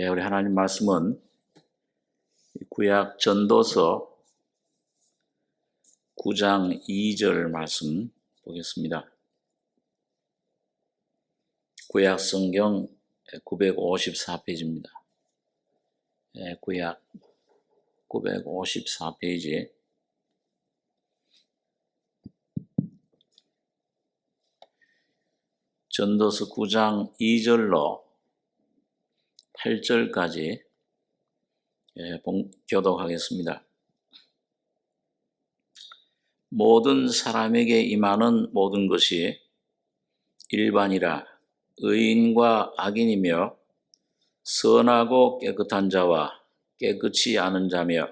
우리 하나님 말씀은 구약 전도서 9장 2절 말씀 보겠습니다. 구약 성경 954페이지입니다. 구약 954페이지 전도서 9장 2절로 8절까지 교독하겠습니다. 모든 사람에게 임하는 모든 것이 일반이라 의인과 악인이며 선하고 깨끗한 자와 깨끗이 않은 자며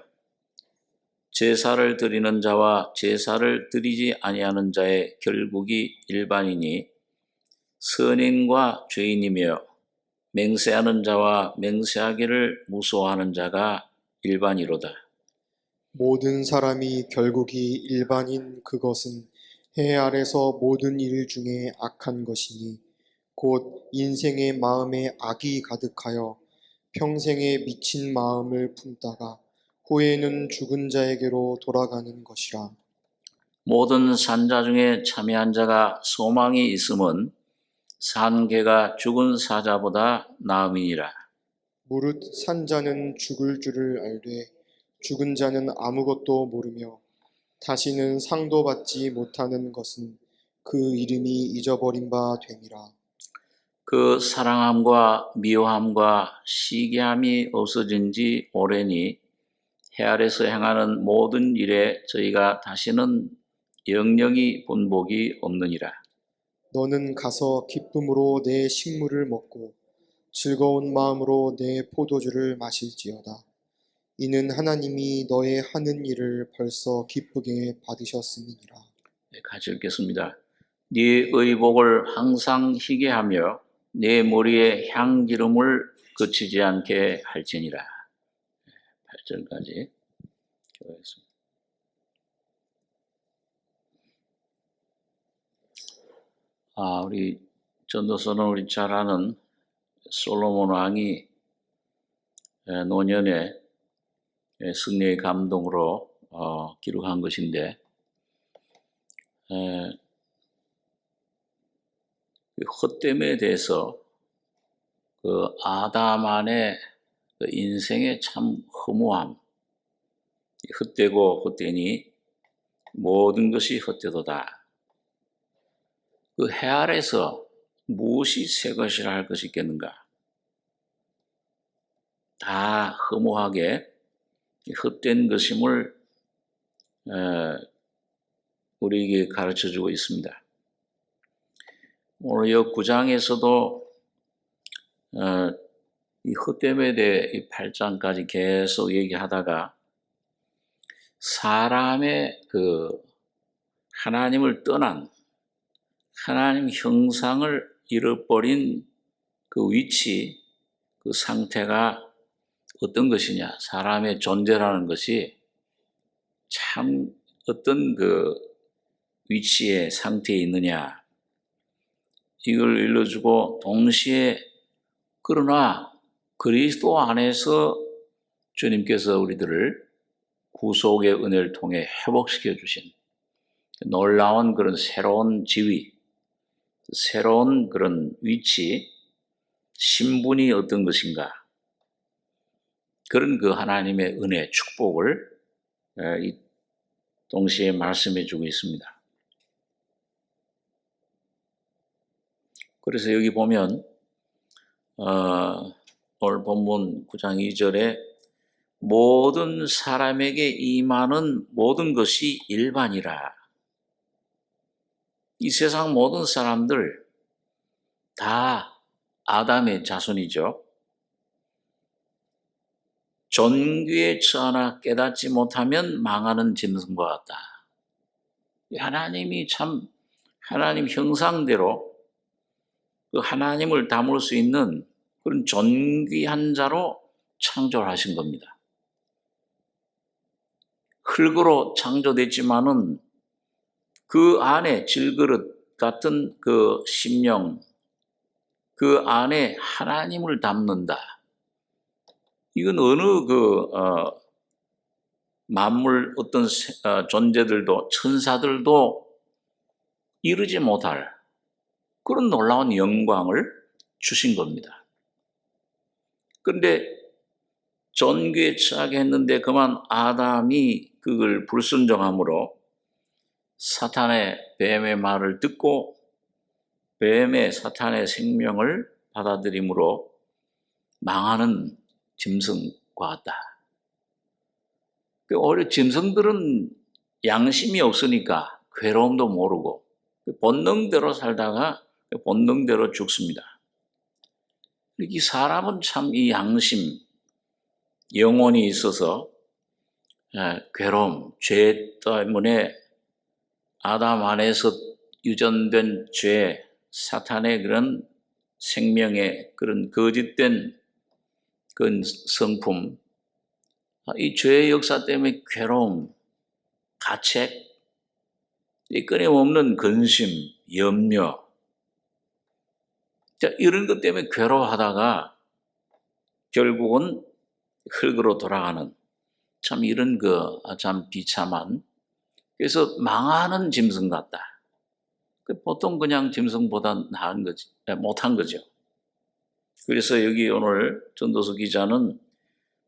제사를 드리는 자와 제사를 드리지 아니하는 자의 결국이 일반이니 선인과 죄인이며 맹세하는 자와 맹세하기를 무서워하는 자가 일반이로다. 모든 사람이 결국이 일반인 그것은 해 아래서 모든 일 중에 악한 것이니 곧 인생의 마음에 악이 가득하여 평생에 미친 마음을 품다가 후에는 죽은 자에게로 돌아가는 것이라. 모든 산자 중에 참여한 자가 소망이 있음은 산 개가 죽은 사자보다 나음이니라. 무릇 산 자는 죽을 줄을 알되 죽은 자는 아무것도 모르며 다시는 상도 받지 못하는 것은 그 이름이 잊어버린 바 됨이라. 그 사랑함과 미워함과 시기함이 없어진 지 오래니 해 아래서 행하는 모든 일에 저희가 다시는 영영이 본복이 없느니라. 너는 가서 기쁨으로 내 식물을 먹고 즐거운 마음으로 내 포도주를 마실지어다. 이는 하나님이 너의 하는 일을 벌써 기쁘게 받으셨음이니라. 같이 읽겠습니다. 네 의복을 항상 희게 하며 네 머리에 향기름을 그치지 않게 할지니라. 8절까지 교독하겠습니다. 우리 전도서는 우리 잘 아는 솔로몬 왕이 노년에 승리의 감동으로 기록한 것인데 헛됨에 대해서 그 아담 안의 그 인생의 참 허무함, 헛되고 헛되니 모든 것이 헛되도다. 그 해 아래서 무엇이 새 것이라 할 것이 있겠는가? 다 허무하게 헛된 것임을 우리에게 가르쳐주고 있습니다. 오늘 이 9장에서도 이 헛됨에 대해 이 8장까지 계속 얘기하다가 사람의 그 하나님을 떠난 하나님 형상을 잃어버린 그 위치, 그 상태가 어떤 것이냐, 사람의 존재라는 것이 참 어떤 그 위치의 상태에 있느냐, 이걸 일러주고 동시에 그러나 그리스도 안에서 주님께서 우리들을 구속의 은혜를 통해 회복시켜 주신 놀라운 그런 새로운 지위, 새로운 그런 위치, 신분이 어떤 것인가, 그런 그 하나님의 은혜, 축복을 동시에 말씀해 주고 있습니다. 그래서 여기 보면 오늘 본문 9장 2절에 모든 사람에게 임하는 모든 것이 일반이라. 이 세상 모든 사람들 다 아담의 자손이죠. 존귀에 처하나 깨닫지 못하면 망하는 짐승과 같다. 하나님이 참 하나님 형상대로 그 하나님을 담을 수 있는 그런 존귀한 자로 창조하신 겁니다. 흙으로 창조됐지만은 그 안에 질그릇 같은 그 심령, 그 안에 하나님을 담는다. 이건 어느 만물 어떤 존재들도 천사들도 이루지 못할 그런 놀라운 영광을 주신 겁니다. 그런데 존귀에 처하게 했는데 그만 아담이 그걸 불순종함으로 사탄의 뱀의 말을 듣고 뱀의 사탄의 생명을 받아들임으로 망하는 짐승과 같다. 오히려 짐승들은 양심이 없으니까 괴로움도 모르고 본능대로 살다가 본능대로 죽습니다. 이 사람은 참 이 양심, 영혼이 있어서 괴로움, 죄 때문에 아담 안에서 유전된 죄, 사탄의 그런 생명의 그런 거짓된 그런 성품, 이 죄의 역사 때문에 괴로움, 가책, 이 끊임없는 근심, 염려, 이런 것 때문에 괴로워하다가 결국은 흙으로 돌아가는 참 이런 참 비참한, 그래서 망하는 짐승 같다. 보통 그냥 짐승보다 나은 거지, 못한 거죠. 그래서 여기 오늘 전도서 기자는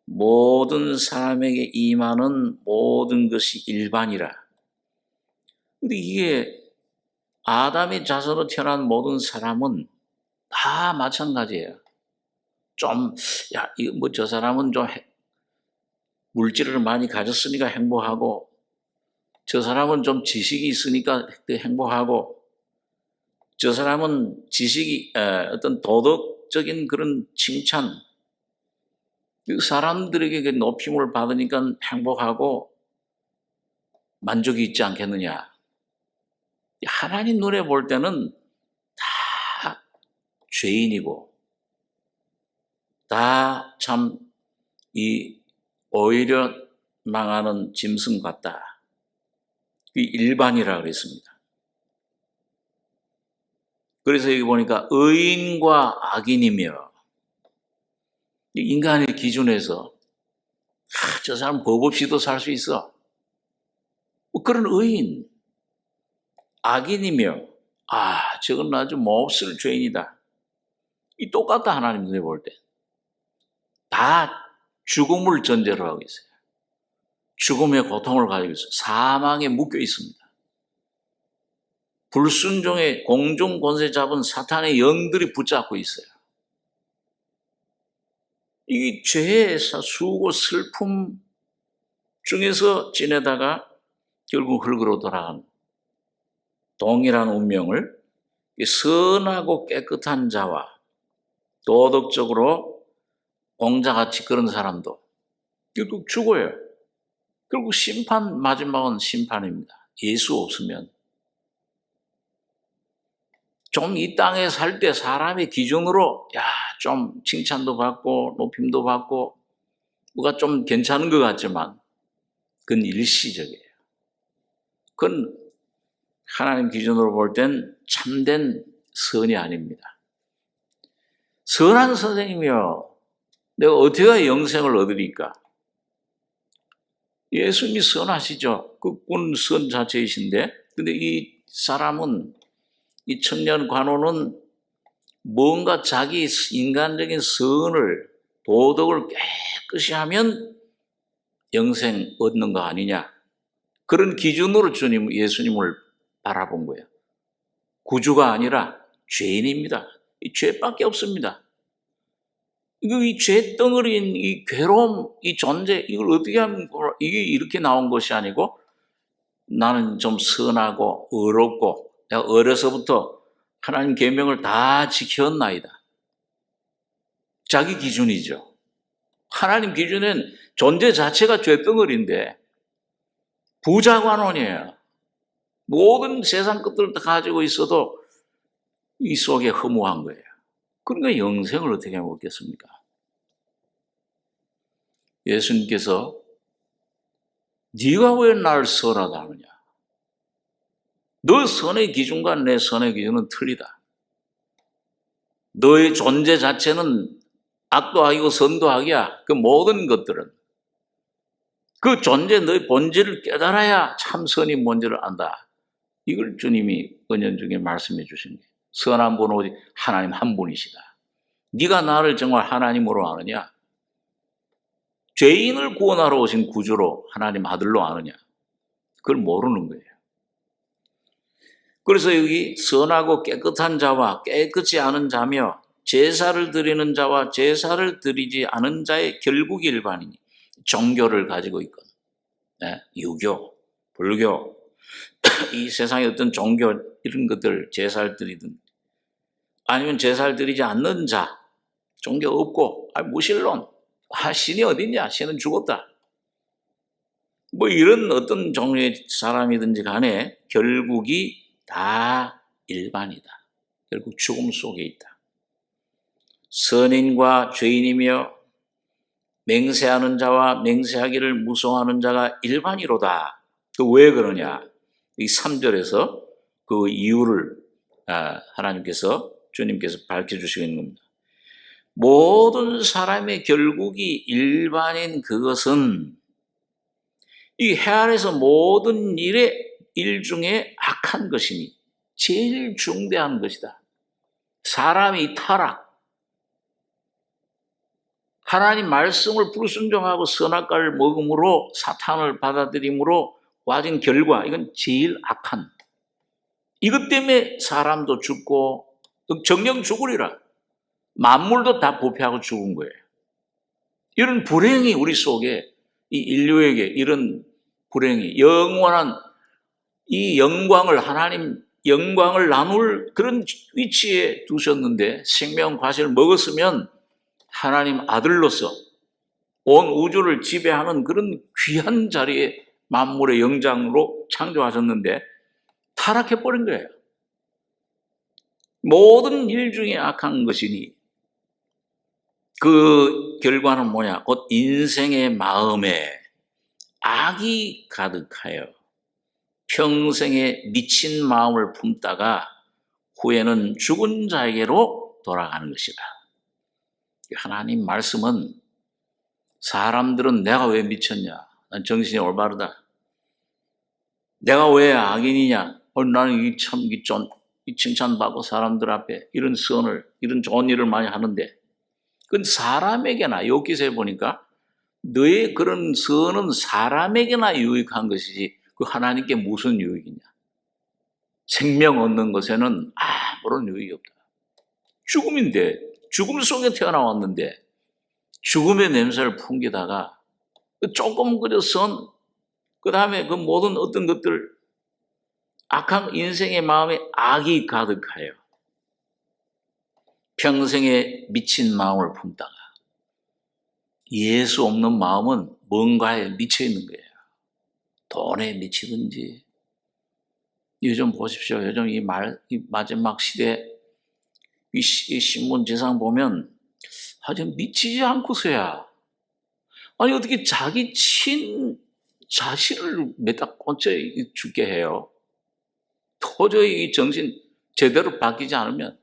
모든 사람에게 임하는 모든 것이 일반이라. 근데 이게 아담의 자손으로 태어난 모든 사람은 다 마찬가지예요. 저 사람은 좀 물질을 많이 가졌으니까 행복하고, 저 사람은 좀 지식이 있으니까 행복하고, 저 사람은 지식이, 어떤 도덕적인 그런 칭찬, 사람들에게 높임을 받으니까 행복하고 만족이 있지 않겠느냐. 하나님 눈에 볼 때는 다 죄인이고, 다 참 오히려 망하는 짐승 같다. 이 일반이라 그랬습니다. 그래서 여기 보니까 의인과 악인이며, 인간의 기준에서 저 사람 법 없이도 살 수 있어. 그런 의인, 악인이며, 저건 아주 몹쓸 죄인이다. 이 똑같다. 하나님 눈에 볼 때. 다 죽음을 전제로 하고 있어요. 죽음의 고통을 가지고 있어요. 사망에 묶여 있습니다. 불순종의 공중 권세 잡은 사탄의 영들이 붙잡고 있어요. 이 죄의 수고 슬픔 중에서 지내다가 결국 흙으로 돌아가는 동일한 운명을 선하고 깨끗한 자와 도덕적으로 공자같이 그런 사람도 결국 죽어요. 결국 마지막은 심판입니다. 예수 없으면. 좀 이 땅에 살 때 사람의 기준으로 좀 칭찬도 받고 높임도 받고 뭐가 좀 괜찮은 것 같지만 그건 일시적이에요. 그건 하나님 기준으로 볼 땐 참된 선이 아닙니다. 선한 선생님이요, 내가 어떻게 영생을 얻으리까? 예수님이 선하시죠. 그분 선 자체이신데, 근데 이 사람은, 이 청년 관원은 뭔가 자기 인간적인 선을, 도덕을 깨끗이 하면 영생 얻는 거 아니냐. 그런 기준으로 예수님을 바라본 거예요. 구주가 아니라 죄인입니다. 이 죄밖에 없습니다. 이 죄 덩어리인 이 괴로움, 이 존재, 이걸 어떻게 하면, 이게 이렇게 나온 것이 아니고, 나는 좀 선하고 의롭고, 내가 어려서부터 하나님 계명을 다 지켰나이다. 자기 기준이죠. 하나님 기준엔 존재 자체가 죄덩어리인데 부자관원이에요. 모든 세상 것들을 다 가지고 있어도 이 속에 허무한 거예요. 그러니까 영생을 어떻게 먹겠습니까? 예수님께서 네가 왜 날 선하다 하느냐? 너 선의 기준과 내 선의 기준은 틀리다. 너의 존재 자체는 악도 악이고 선도 악이야. 그 모든 것들은 그 존재 너의 본질을 깨달아야 참 선이 뭔지를 안다. 이걸 주님이 은연중에 말씀해 주신 거예요. 선한 분은 오직 하나님 한 분이시다. 네가 나를 정말 하나님으로 아느냐? 죄인을 구원하러 오신 구주로 하나님 아들로 아느냐? 그걸 모르는 거예요. 그래서 여기 선하고 깨끗한 자와 깨끗이 않은 자며 제사를 드리는 자와 제사를 드리지 않은 자의 결국이 일반이니 종교를 가지고 있거든. 네? 유교, 불교, 이 세상의 어떤 종교 이런 것들 제사를 드리든 아니면 제사를 드리지 않는 자, 종교 없고 무신론, 신이 어딨냐? 신은 죽었다. 뭐 이런 어떤 종류의 사람이든지 간에 결국이 다 일반이다. 결국 죽음 속에 있다. 선인과 죄인이며 맹세하는 자와 맹세하기를 무서워하는 자가 일반이로다. 왜 그러냐? 이 3절에서 그 이유를 하나님께서 주님께서 밝혀주시는 겁니다. 모든 사람의 결국이 일반인 그것은 이 해 아래서 모든 일 중에 악한 것이니 제일 중대한 것이다. 사람이 타락, 하나님 말씀을 불순종하고 선악과를 먹음으로 사탄을 받아들임으로 와진 결과, 이건 제일 악한. 이것 때문에 사람도 죽고 정령 죽으리라. 만물도 다 부패하고 죽은 거예요. 이런 불행이 우리 속에 이 인류에게 이런 불행이 영원한 이 영광을 하나님 영광을 나눌 그런 위치에 두셨는데 생명 과실을 먹었으면 하나님 아들로서 온 우주를 지배하는 그런 귀한 자리에 만물의 영장으로 창조하셨는데 타락해버린 거예요. 모든 일 중에 악한 것이니 그 결과는 뭐냐? 곧 인생의 마음에 악이 가득하여 평생에 미친 마음을 품다가 후에는 죽은 자에게로 돌아가는 것이다. 하나님 말씀은 사람들은 내가 왜 미쳤냐? 난 정신이 올바르다. 내가 왜 악인이냐? 나는 이 칭찬받고 사람들 앞에 이런 선을, 이런 좋은 일을 많이 하는데 그건 사람에게나 여기서 보니까 너의 그런 선은 사람에게나 유익한 것이지 그 하나님께 무슨 유익이냐? 생명 얻는 것에는 아무런 유익이 없다. 죽음인데 죽음 속에 태어나왔는데 죽음의 냄새를 풍기다가 조금 그저 선, 그 다음에 그 모든 어떤 것들 악한 인생의 마음에 악이 가득하여 평생에 미친 마음을 품다가 예수 없는 마음은 뭔가에 미쳐 있는 거예요. 돈에 미치든지 요즘 보십시오. 요즘 이 마지막 시대 이 신문 지상 보면 아주 미치지 않고서야 아니 어떻게 자기 자신을 매다 꽂혀 죽게 해요. 도저히 이 정신 제대로 바뀌지 않으면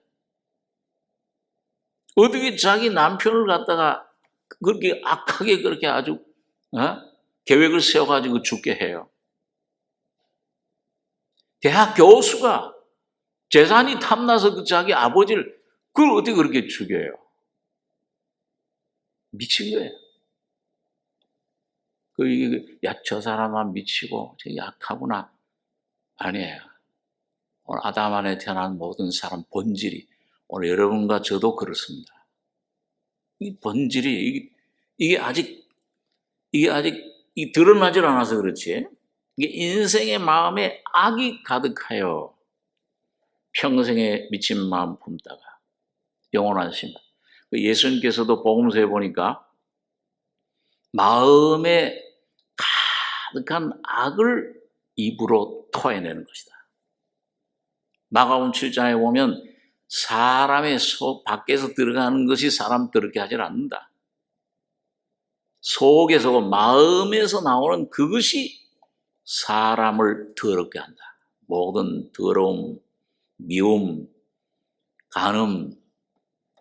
어떻게 자기 남편을 갖다가 그렇게 악하게 그렇게 아주 계획을 세워가지고 죽게 해요. 대학 교수가 재산이 탐나서 그 자기 아버지를 그걸 어떻게 그렇게 죽여요? 미친 거예요. 저 사람만 미치고 저 약하구나. 아니에요. 오늘 아담 안에 태어난 모든 사람 본질이 오늘 여러분과 저도 그렇습니다. 이 본질이 이게 아직 드러나질 않아서 그렇지. 이게 인생의 마음에 악이 가득하여 평생에 미친 마음 품다가 영원한 심판. 예수님께서도 복음서에 보니까 마음에 가득한 악을 입으로 토해내는 것이다. 마가복음 7장에 보면 사람의 속 밖에서 들어가는 것이 사람 더럽게 하질 않는다. 속에서 마음에서 나오는 그것이 사람을 더럽게 한다. 모든 더러움, 미움, 간음,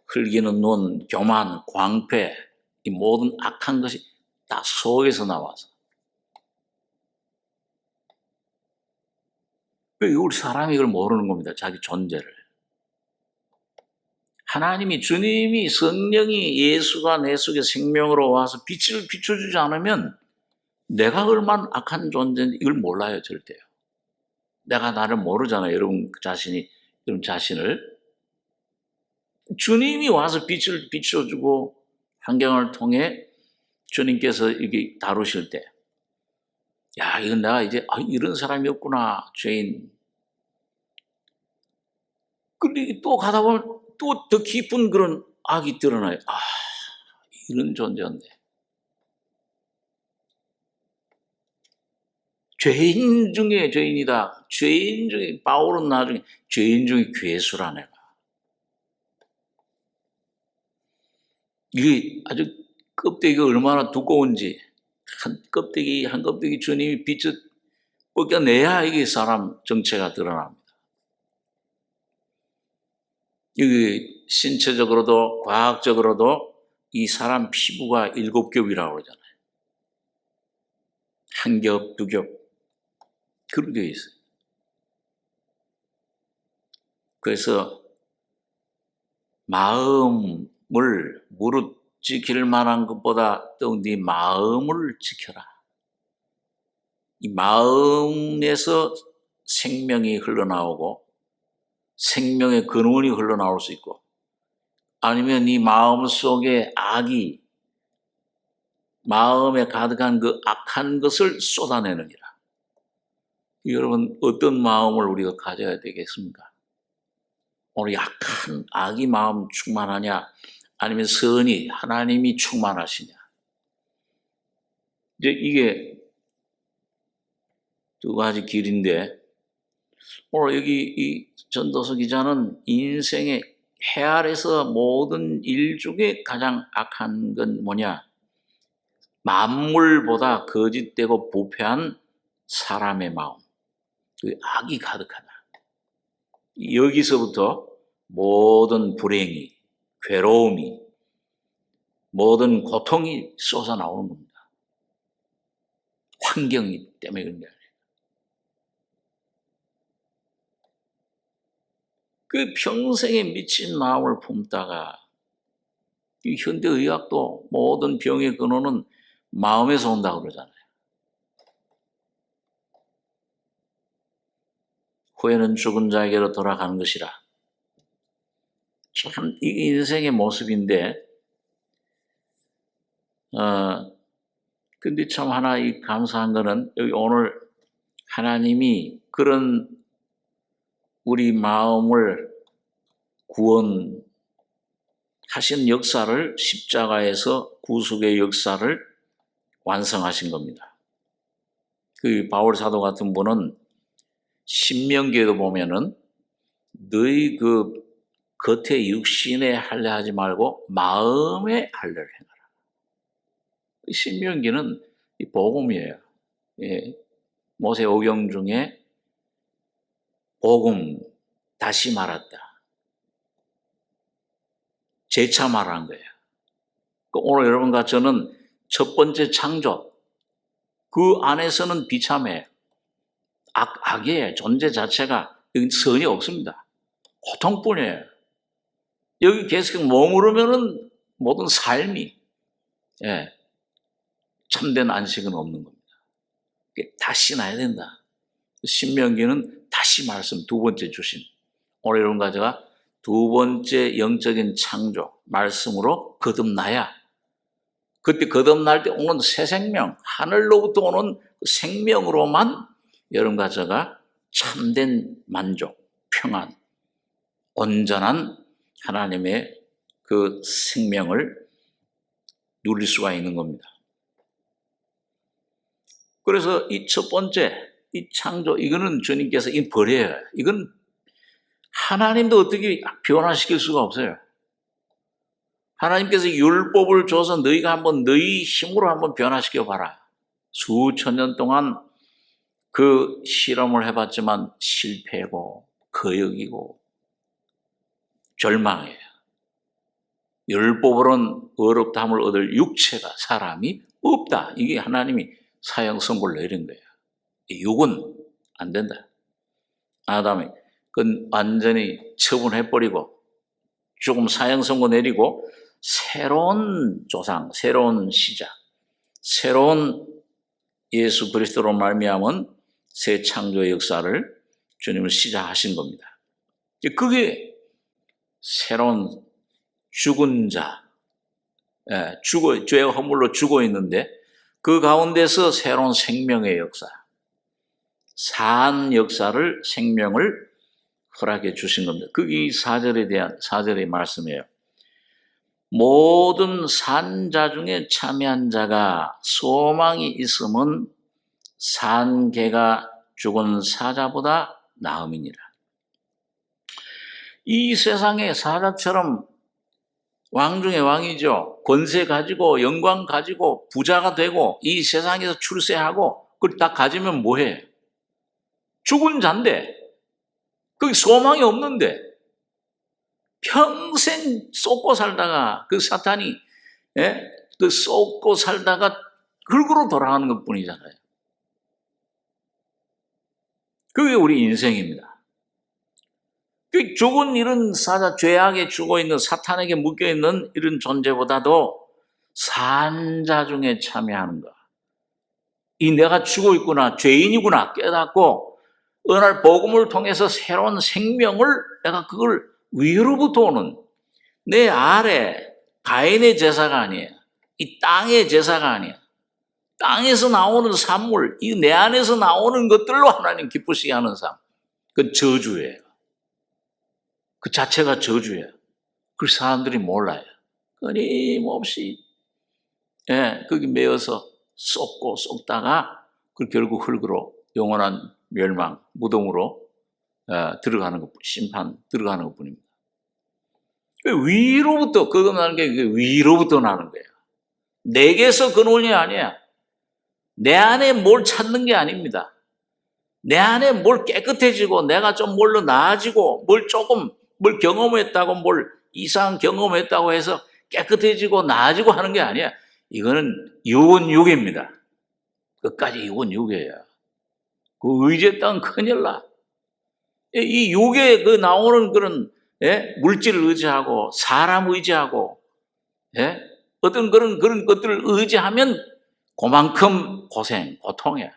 흘기는 눈, 교만, 광패, 이 모든 악한 것이 다 속에서 나와서. 우리 사람이 이걸 모르는 겁니다. 자기 존재를. 하나님이, 주님이, 성령이, 예수가 내 속에 생명으로 와서 빛을 비춰주지 않으면 내가 얼마나 악한 존재인지 이걸 몰라요, 절대요. 내가 나를 모르잖아요, 여러분 자신을. 주님이 와서 빛을 비춰주고 환경을 통해 주님께서 이게 다루실 때, 야, 이건 내가 이제 이런 사람이었구나, 죄인. 근데 또 가다 보면 또 더 깊은 그런 악이 드러나요. 이런 존재였네. 죄인 중에 죄인이다. 죄인 중에, 바울은 나중에 죄인 중에 괴수라 내가. 이게 아주 껍데기가 얼마나 두꺼운지, 한 껍데기 주님이 빛을 벗겨내야 이게 사람 정체가 드러납니다. 이게 신체적으로도 과학적으로도 이 사람 피부가 7겹이라고 그러잖아요. 한 겹, 두 겹. 그렇게 되어 있어요. 그래서 마음을 무릇 지킬 만한 것보다 또 네 마음을 지켜라. 이 마음에서 생명이 흘러나오고 생명의 근원이 흘러나올 수 있고, 아니면 네 마음 속에 악이, 마음에 가득한 그 악한 것을 쏟아내느니라. 여러분, 어떤 마음을 우리가 가져야 되겠습니까? 오늘 약한 악이 마음 충만하냐, 아니면 선이, 하나님이 충만하시냐. 이제 이게 두 가지 길인데, 오늘 여기 이 전도서 기자는 인생의 해 아래서 모든 일 중에 가장 악한 건 뭐냐? 만물보다 거짓되고 부패한 사람의 마음. 그 악이 가득하다. 여기서부터 모든 불행이, 괴로움이, 모든 고통이 쏟아나오는 겁니다. 환경이 때문에 그런 게 아니에요. 그 평생에 미친 마음을 품다가, 이 현대의학도 모든 병의 근원은 마음에서 온다고 그러잖아요. 후회는 죽은 자에게로 돌아가는 것이라. 참, 이 인생의 모습인데, 근데 참 하나 이 감사한 거는, 여기 오늘 하나님이 그런 우리 마음을 구원하신 역사를, 십자가에서 구속의 역사를 완성하신 겁니다. 그 바울 사도 같은 분은 신명기에도 보면은 너희 그 겉에 육신에 할례 하지 말고 마음에 할례를 행하라. 신명기는 이 복음이에요. 예. 모세오경 중에 복음, 다시 말했다. 재차 말한 거예요. 오늘 여러분과 저는 첫 번째 창조, 그 안에서는 비참해요. 악의 존재 자체가 여기 선이 없습니다. 고통뿐이에요. 여기 계속 머무르면은 모든 삶이, 예, 참된 안식은 없는 겁니다. 다시 나야 된다. 신명기는 다시 말씀, 두 번째 주신. 오늘 여러분과 제가 두 번째 영적인 창조, 말씀으로 거듭나야, 그때 거듭날 때 오는 새 생명, 하늘로부터 오는 생명으로만 여러분과 제가 참된 만족, 평안, 온전한 하나님의 그 생명을 누릴 수가 있는 겁니다. 그래서 이 첫 번째, 이 창조, 이거는 주님께서 버려요. 이건 하나님도 어떻게 변화시킬 수가 없어요. 하나님께서 율법을 줘서 너희가 한번 너희 힘으로 한번 변화시켜 봐라. 수천 년 동안 그 실험을 해봤지만 실패고 거역이고 절망해요. 율법으로는 어렵다함을 얻을 육체가 사람이 없다. 이게 하나님이 사형 선고를 내린 거예요. 육은 안 된다. 아담이 그건 완전히 처분해버리고 조금 사형 선고 내리고 새로운 조상, 새로운 시작, 새로운 예수 그리스도로 말미암은 새 창조의 역사를 주님을 시작하신 겁니다. 그게 새로운 죽은 자, 죄와 허물로 죽어 있는데 그 가운데서 새로운 생명의 역사, 산 역사를 생명을 허락해 주신 겁니다. 그게 이 4절의 말씀이에요. 모든 산자 중에 참여한 자가 소망이 있음은 산 개가 죽은 사자보다 나음이니라. 이 세상에 사자처럼 왕 중의 왕이죠. 권세 가지고 영광 가지고 부자가 되고 이 세상에서 출세하고 그걸 다 가지면 뭐해? 죽은 자인데 거기 소망이 없는데 평생 쏟고 살다가 그 사탄이 그 쏟고 살다가 흙으로 돌아가는 것뿐이잖아요. 그게 우리 인생입니다. 그 죽은 이런 사자, 죄악에 죽어있는 사탄에게 묶여있는 이런 존재보다도 산자 중에 참여하는 것. 이 내가 죽어있구나, 죄인이구나 깨닫고 어느 날 복음을 통해서 새로운 생명을 내가 그걸 위로부터 오는 내 아래 가인의 제사가 아니에요. 이 땅의 제사가 아니에요. 땅에서 나오는 산물, 이 내 안에서 나오는 것들로 하나님 기쁘시게 하는 삶. 그건 저주예요. 그 자체가 저주예요. 그 사람들이 몰라요. 끊임없이 거기 매여서 쏟다가 그 결국 흙으로 영원한 멸망, 무덤으로 들어가는 것, 심판 들어가는 것뿐입니다. 위로부터 그거 나는 게 위로부터 나는 거예요. 내게서 근원이 아니야. 내 안에 뭘 찾는 게 아닙니다. 내 안에 뭘 깨끗해지고 내가 좀 뭘로 나아지고 뭘 경험했다고 뭘 이상한 경험했다고 해서 깨끗해지고 나아지고 하는 게 아니야. 이거는 육은 육입니다. 끝까지 육은 육이에요. 그 의지했다면 큰일 나. 이 육에 그 나오는 그런 물질을 의지하고 사람 의지하고 어떤 그런 것들을 의지하면 그만큼 고통이야.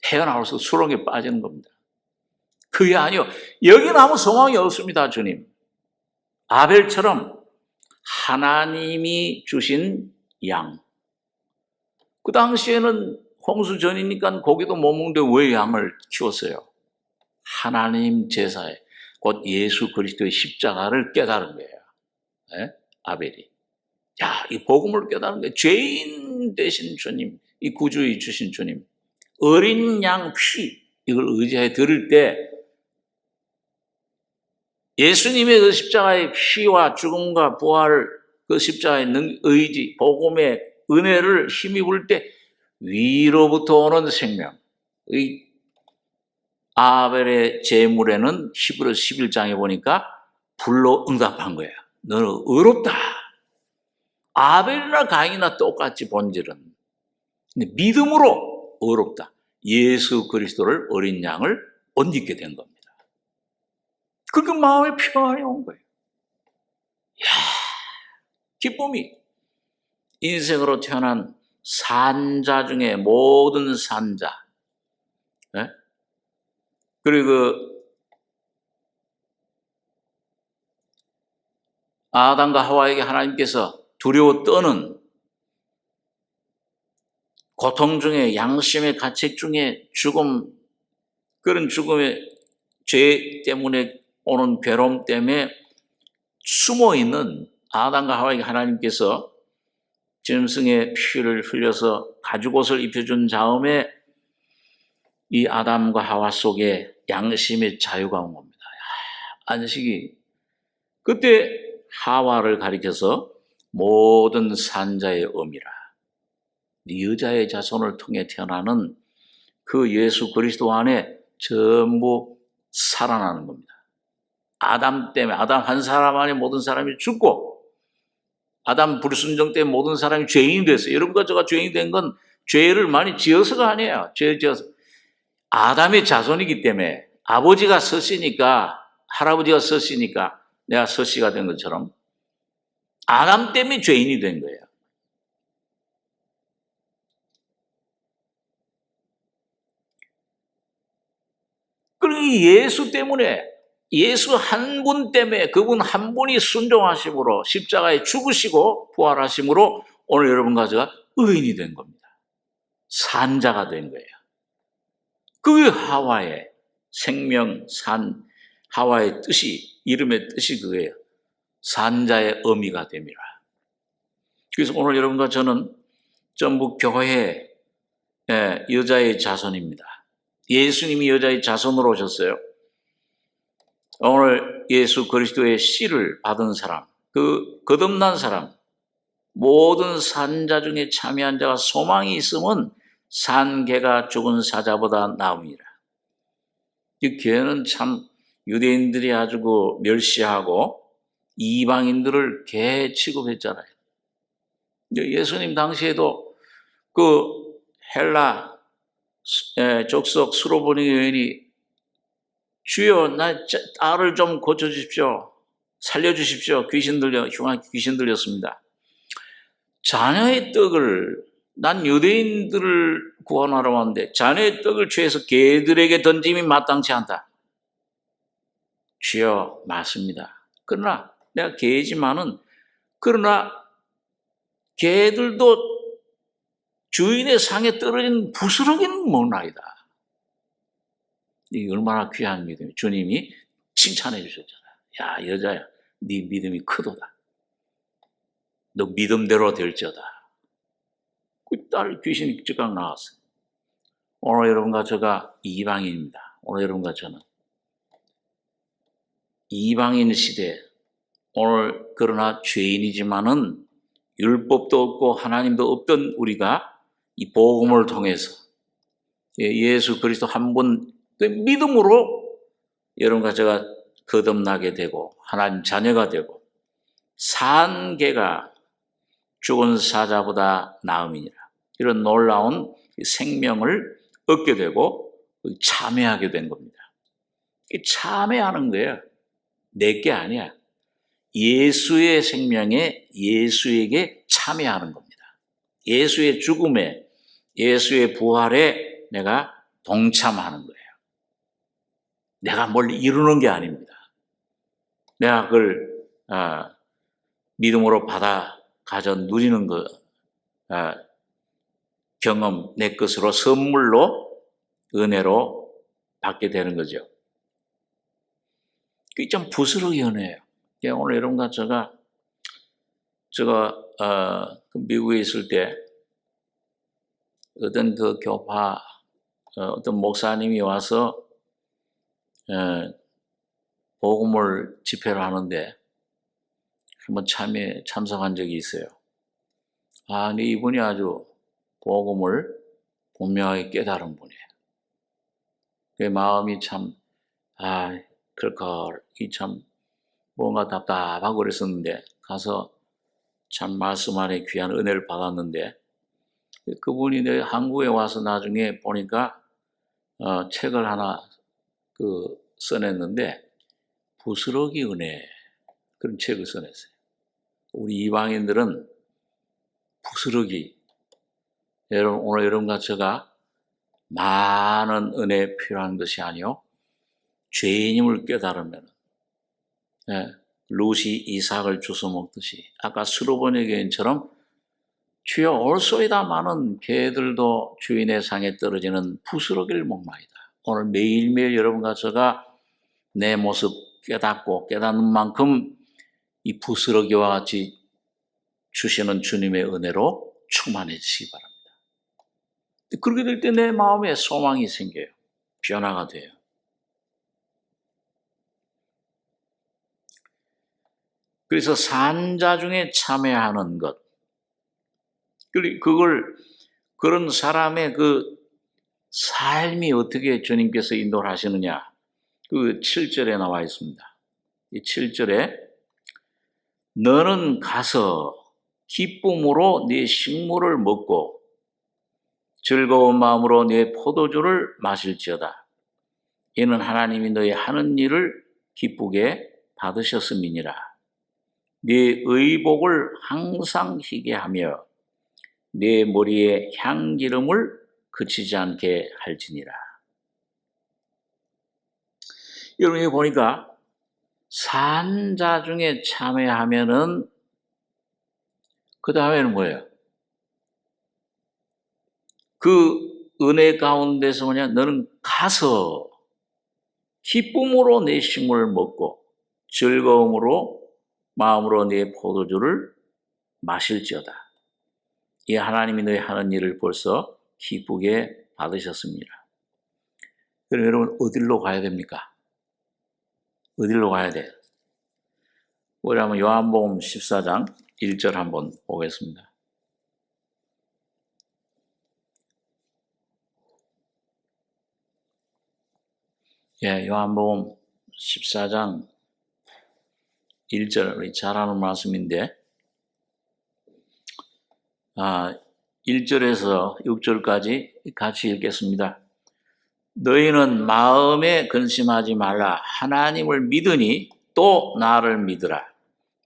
헤어나와서 수렁에 빠지는 겁니다. 그게 아니요. 여기는 아무 소망이 없습니다, 주님. 아벨처럼 하나님이 주신 양. 그 당시에는 홍수 전이니까 고기도 못 먹는데 왜 양을 키웠어요? 하나님 제사에 곧 예수 그리스도의 십자가를 깨달은 거예요. 아벨이. 야, 이 복음을 깨달은 거예요. 죄인 되신 주님, 이 구주의 주신 주님. 어린 양 피, 이걸 의지해 들을 때 예수님의 그 십자가의 피와 죽음과 부활을 그 십자가의 의지, 복음의 은혜를 힘입을 때 위로부터 오는 생명. 의 아벨의 제물에는 히브리서 11장에 보니까 불로 응답한 거야. 너는 의롭다. 아벨이나 가인이나 똑같이 본질은. 근데 믿음으로 의롭다. 예수 그리스도를 어린 양을 옷 입게 된 겁니다. 그러니까 마음에 평안이 온 거예요. 이야, 기쁨이. 인생으로 태어난 산자 중에 모든 산자. 그리고 아담과 하와에게 하나님께서 두려워 떠는 고통 중에 양심의 가책 중에 죽음, 그런 죽음의 죄 때문에 오는 괴로움 때문에 숨어있는 아담과 하와에게 하나님께서 짐승의 피를 흘려서 가죽옷을 입혀준 다음에 이 아담과 하와 속에 양심의 자유가 온 겁니다. 안식이. 그때 하와를 가리켜서 모든 산자의 어미라. 네 여자의 자손을 통해 태어나는 그 예수 그리스도 안에 전부 살아나는 겁니다. 아담 때문에, 아담 한 사람 안에 모든 사람이 죽고 아담 불순종 때문에 모든 사람이 죄인이 됐어요. 여러분과 제가 죄인이 된 건 죄를 많이 지어서가 아니에요. 죄 지어서. 아담의 자손이기 때문에 아버지가 서씨니까, 할아버지가 서씨니까 내가 서씨가 된 것처럼 아담 때문에 죄인이 된 거예요. 그리고 예수 때문에, 예수 한 분 때문에, 그분 한 분이 순종하심으로 십자가에 죽으시고 부활하심으로 오늘 여러분과 제가 의인이 된 겁니다. 산자가 된 거예요. 그 하와의 생명, 하와의 뜻이, 이름의 뜻이 그거예요. 산자의 의미가 됨이라. 그래서 오늘 여러분과 저는 전부 교회의 여자의 자손입니다. 예수님이 여자의 자손으로 오셨어요. 오늘 예수 그리스도의 씨를 받은 사람, 그 거듭난 사람, 모든 산자 중에 참여한 자가 소망이 있으면 산개가 죽은 사자보다 나음이라. 이 개는 참 유대인들이 아주 멸시하고 이방인들을 개 취급했잖아요. 예수님 당시에도 그 헬라 족속 수로보니 여인이 주여 나 딸을 좀 고쳐주십시오. 살려주십시오. 흉한 귀신 들렸습니다. 자녀의 떡을, 난 유대인들을 구원하러 왔는데 자녀의 떡을 취해서 개들에게 던짐이 마땅치 않다. 주여 맞습니다. 그러나 내가 개지만은, 그러나 개들도 주인의 상에 떨어진 부스러기는 먹나이다. 이게 얼마나 귀한 믿음이, 주님이 칭찬해 주셨잖아요. 야 여자야, 네 믿음이 크도다. 너 믿음대로 될지어다. 그 딸 귀신이 즉각 나왔어요. 오늘 여러분과 제가 이방인입니다. 오늘 여러분과 저는 이방인 시대, 오늘 그러나 죄인이지만은 율법도 없고 하나님도 없던 우리가 이 복음을 통해서 예수 그리스도 한 분 믿음으로 여러분과 제가 거듭나게 되고 하나님 자녀가 되고 산개가 죽은 사자보다 나음이니라. 이런 놀라운 생명을 얻게 되고 참여하게 된 겁니다. 참여하는 거예요. 내게 아니야. 예수의 생명에, 예수에게 참여하는 겁니다. 예수의 죽음에, 예수의 부활에 내가 동참하는 거예요. 내가 뭘 이루는 게 아닙니다. 내가 그걸 믿음으로 받아 가져 누리는 거, 경험, 내 것으로 선물로, 은혜로 받게 되는 거죠. 그게 좀 부스러기 은혜예요. 오늘 여러분과 제가 미국에 있을 때 어떤 그 교파, 어떤 목사님이 와서 복음을 집회를 하는데 한번 참석한 적이 있어요. 근데 이분이 아주 복음을 분명하게 깨달은 분이에요. 그 마음이 참, 참 뭔가 답답하고 그랬었는데 가서 참 말씀 안에 귀한 은혜를 받았는데, 그분이 한국에 와서 나중에 보니까 책을 하나 써냈는데 부스러기 은혜, 그런 책을 써냈어요. 우리 이방인들은 부스러기, 오늘 여러분과 제가 많은 은혜 필요한 것이 아니요, 죄인임을 깨달으면 룻이 이삭을 주워 먹듯이 아까 수로보니 여인처럼 주여 올소이다 많은 개들도 주인의 상에 떨어지는 부스러기를 먹나이다. 오늘 매일매일 여러분과 제가 내 모습 깨닫고 깨닫는 만큼 이 부스러기와 같이 주시는 주님의 은혜로 충만해지시기 바랍니다. 그렇게 될 때 내 마음에 소망이 생겨요. 변화가 돼요. 그래서 산자 중에 참여하는 것, 그런 사람의 그 삶이 어떻게 주님께서 인도를 하시느냐, 그 7절에 나와 있습니다. 이 7절에 너는 가서 기쁨으로 네 식물을 먹고 즐거운 마음으로 네 포도주를 마실지어다. 이는 하나님이 너희 하는 일을 기쁘게 받으셨음이니라. 네 의복을 항상 희게 하며 네 머리에 향기름을 그치지 않게 할지니라. 여러분 여기 보니까 산자 중에 참회하면은 그 다음에는 뭐예요? 그 은혜 가운데서 뭐냐? 너는 가서 기쁨으로 내 식물을 먹고 즐거움으로 마음으로 내 포도주를 마실지어다. 이 하나님이 너희 하는 일을 벌써 기쁘게 받으셨습니다. 그럼 여러분 어디로 가야 됩니까? 어디로 가야 돼요? 우리 한번 요한복음 14장 1절 한번 보겠습니다. 요한복음 14장 1절, 우리 잘 아는 말씀인데, 1절에서 6절까지 같이 읽겠습니다. 너희는 마음에 근심하지 말라. 하나님을 믿으니 또 나를 믿으라.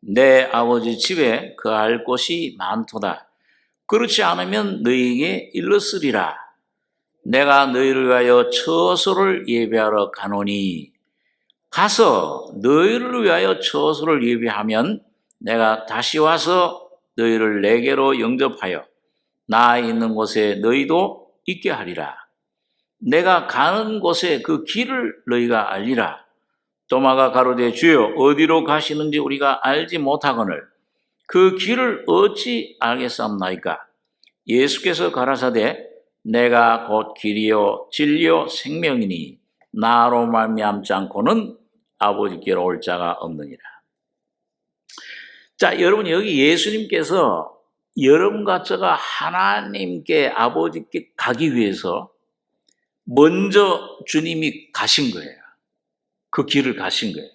내 아버지 집에 거할 곳이 많도다. 그렇지 않으면 너희에게 일렀으리라. 내가 너희를 위하여 처소를 예비하러 가노니 가서 너희를 위하여 처소를 예비하면 내가 다시 와서 너희를 내게로 영접하여 나 있는 곳에 너희도 있게 하리라. 내가 가는 곳에 그 길을 너희가 알리라. 도마가 가로되 주여 어디로 가시는지 우리가 알지 못하거늘 그 길을 어찌 알겠사옵나이까? 예수께서 가라사대 내가 곧 길이요 진리요 생명이니 나로 말미암지 않고는 아버지께로 올 자가 없느니라. 자, 여러분 여기 예수님께서 여러분과 저가 하나님께 아버지께 가기 위해서 먼저 주님이 가신 거예요. 그 길을 가신 거예요.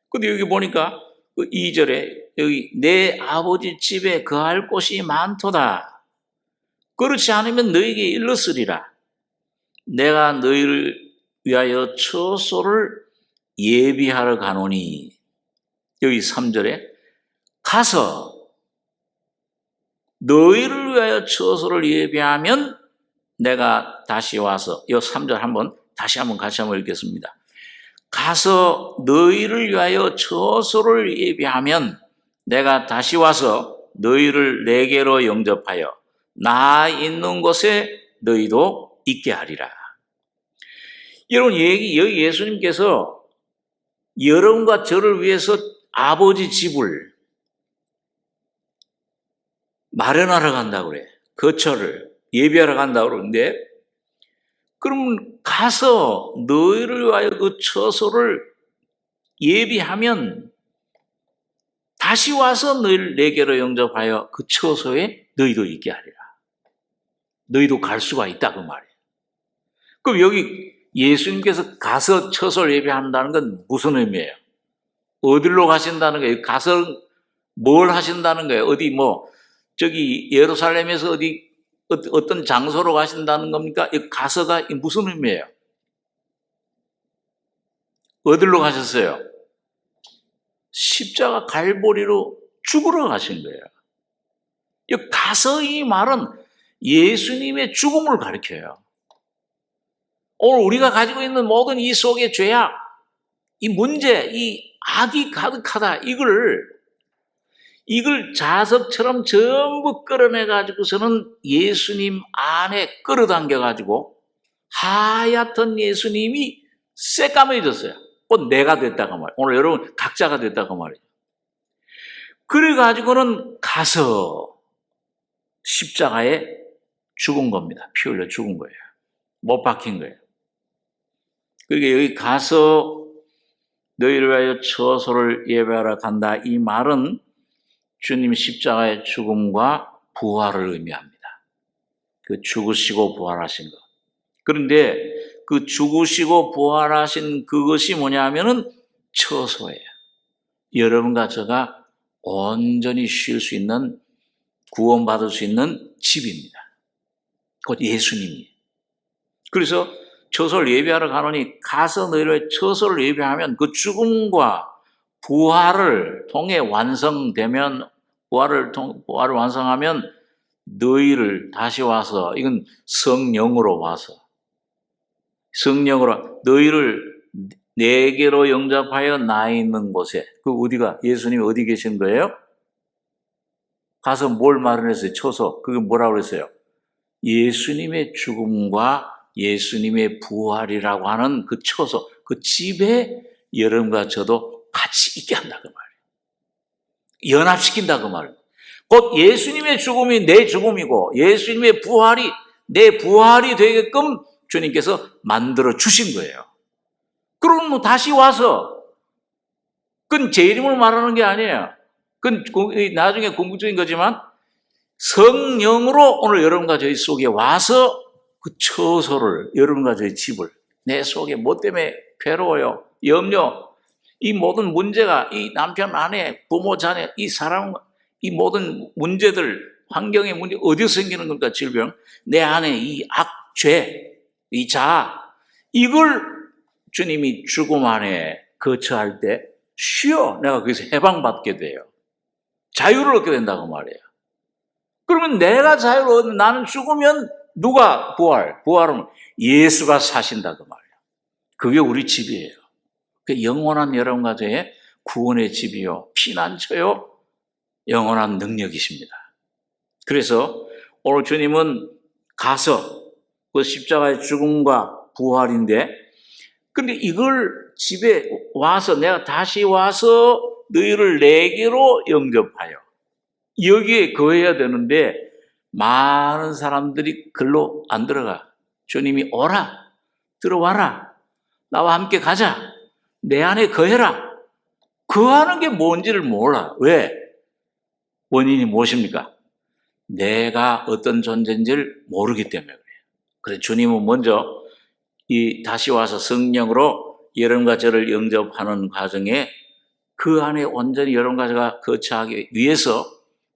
근데 여기 보니까 2절에 여기 내 아버지 집에 거할 곳이 많도다. 그렇지 않으면 너희에게 일렀으리라. 내가 너희를 위하여 처소를 예비하러 가노니. 여기 3절에 가서 너희를 위하여 처소를 예비하면 내가 다시 와서, 이 3절 한번 다시 한번 같이 한번 읽겠습니다. 가서 너희를 위하여 처소를 예비하면 내가 다시 와서 너희를 내게로 영접하여 나 있는 곳에 너희도 있게 하리라. 여러분 여기 예수님께서 여러분과 저를 위해서 아버지 집을 마련하러 간다고 그래. 거처를 예비하러 간다고 그러는데, 그럼 가서 너희를 위하여 그 처소를 예비하면 다시 와서 너희를 내게로 영접하여 그 처소에 너희도 있게 하리라. 너희도 갈 수가 있다 그 말이에요. 그럼 여기 예수님께서 가서 처소를 예비한다는 건 무슨 의미예요? 어디로 가신다는 거예요? 가서 뭘 하신다는 거예요? 어디 저기 예루살렘에서 어떤 장소로 가신다는 겁니까? 이 가서가 무슨 의미예요? 어디로 가셨어요? 십자가 갈보리로 죽으러 가신 거예요. 이 가서 이 말은 예수님의 죽음을 가리켜요. 오늘 우리가 가지고 있는 모든 이 속의 죄악, 이 문제, 이 악이 가득하다. 이걸 자석처럼 전부 끌어내가지고서는 예수님 안에 끌어당겨가지고 하얗던 예수님이 새까매졌어요. 곧 내가 됐다고 말이에요. 오늘 여러분 각자가 됐다고 말이에요. 그래가지고는 가서 십자가에 죽은 겁니다. 피 흘려 죽은 거예요. 못 박힌 거예요. 그러니까 여기 가서 너희를 위하여 처소를 예배하러 간다. 이 말은 주님 십자가의 죽음과 부활을 의미합니다. 그 죽으시고 부활하신 것. 그런데 그 죽으시고 부활하신 그것이 뭐냐 하면은 처소예요. 여러분과 제가 온전히 쉴 수 있는, 구원받을 수 있는 집입니다. 곧 예수님이. 그래서 처소를 예배하러 가노니 가서 너희를 처소를 예배하면 그 죽음과 부활을 통해 완성되면, 부활을 완성하면 너희를 다시 와서, 이건 성령으로 와서, 성령으로 너희를 내게로 영접하여 나 있는 곳에, 그 어디가, 예수님이 어디 계신 거예요? 가서 뭘 마련했어요? 처소. 그게 뭐라고 그랬어요? 예수님의 죽음과 예수님의 부활이라고 하는 그 처소, 그 집에 여러분과 저도 같이 있게 한다 그 말이에요. 연합시킨다 그 말이에요. 곧 예수님의 죽음이 내 죽음이고 예수님의 부활이 내 부활이 되게끔 주님께서 만들어 주신 거예요. 그럼 뭐 다시 와서, 그건 제 이름을 말하는 게 아니에요. 그건 나중에 궁극적인 거지만 성령으로 오늘 여러분과 저희 속에 와서 그 처소를, 여러분과 저희 집을, 내 속에 뭐 때문에 괴로워요, 염려, 이 모든 문제가, 이 남편, 아내, 부모, 자녀, 이 사람, 이 모든 문제들, 환경의 문제, 어디서 생기는 겁니까? 질병, 내 안에 이 악죄, 이 자아, 이걸 주님이 죽음 안에 거처할 때 쉬어, 내가 거기서 해방받게 돼요. 자유를 얻게 된다고 말이에요. 그러면 내가 자유를 얻는, 나는 죽으면 누가 부활은 예수가 사신다 그 말이에요. 그게 우리 집이에요. 그 영원한 여러분과 저의 구원의 집이요, 피난처요, 영원한 능력이십니다. 그래서 오늘 주님은 가서 그 십자가의 죽음과 부활인데, 근데 이걸 집에 와서, 내가 다시 와서 너희를 내게로 영접하여, 여기에 거해야 되는데 많은 사람들이 글로 안 들어가. 주님이 오라, 들어와라, 나와 함께 가자, 내 안에 거해라. 거하는 게 뭔지를 몰라. 왜? 원인이 무엇입니까? 내가 어떤 존재인지를 모르기 때문에 그래요. 그래서 주님은 먼저 이 다시 와서 성령으로 여러분과 저를 영접하는 과정에 그 안에 온전히 여러분과 제가 거처하기 위해서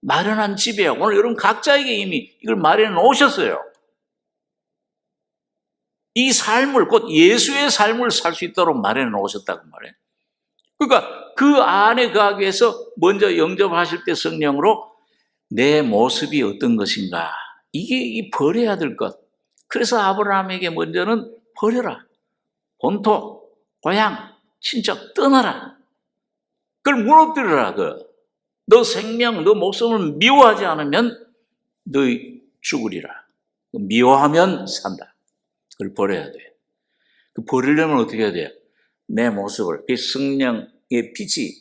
마련한 집이에요. 오늘 여러분 각자에게 이미 이걸 마련해 놓으셨어요. 이 삶을, 곧 예수의 삶을 살 수 있도록 마련해 놓으셨다고 말해요. 그러니까 그 안에 가기 위해서 먼저 영접하실 때 성령으로 내 모습이 어떤 것인가, 이게 이 버려야 될 것. 그래서 아브라함에게 먼저는 버려라, 본토, 고향, 친척 떠나라, 그걸 무너뜨려라. 너 생명, 너 목숨을 미워하지 않으면 너희 죽으리라. 미워하면 산다. 그걸 버려야 돼. 그 버리려면 어떻게 해야 돼요? 내 모습을, 그 성령의 빛이,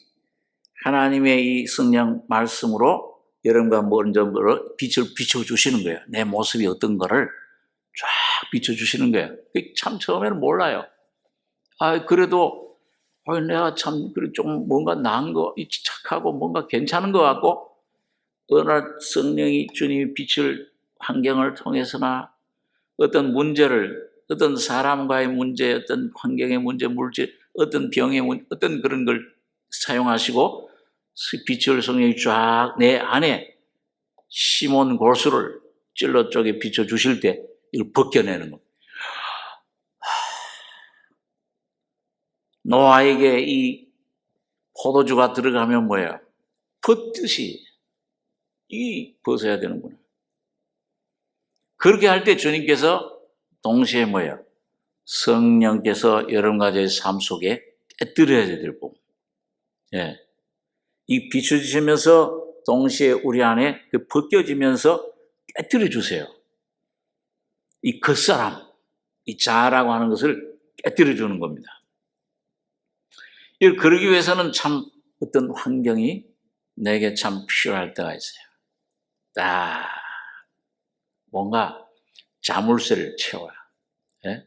하나님의 이 성령 말씀으로 여러분과 먼저 빛을 비춰주시는 거예요. 내 모습이 어떤 거를 쫙 비춰주시는 거예요. 참 처음에는 몰라요. 그래도 내가 참 좀 뭔가 나은 거, 착하고 뭔가 괜찮은 것 같고, 어느 날 성령이, 주님이 빛을 환경을 통해서나 어떤 문제를, 어떤 사람과의 문제, 어떤 환경의 문제, 물질, 어떤 병의 문제, 어떤 그런 걸 사용하시고 빛을 성령이 쫙 내 안에 시몬 고수를 찔러 쪽에 비춰주실 때 이걸 벗겨내는 겁니다. 노아에게 이 포도주가 들어가면 뭐예요? 벗듯이 이 벗어야 되는구나. 그렇게 할 때 주님께서 동시에 뭐예요? 성령께서 여러분과 저의 삶 속에 깨뜨려야 될 부분. 예. 이 비춰주시면서 동시에 우리 안에 그 벗겨지면서 깨뜨려 주세요. 이 겉사람, 이 자아라고 하는 것을 깨뜨려 주는 겁니다. 그러기 위해서는 참 어떤 환경이 내게 참 필요할 때가 있어요. 뭔가 자물쇠를 채워야, 예?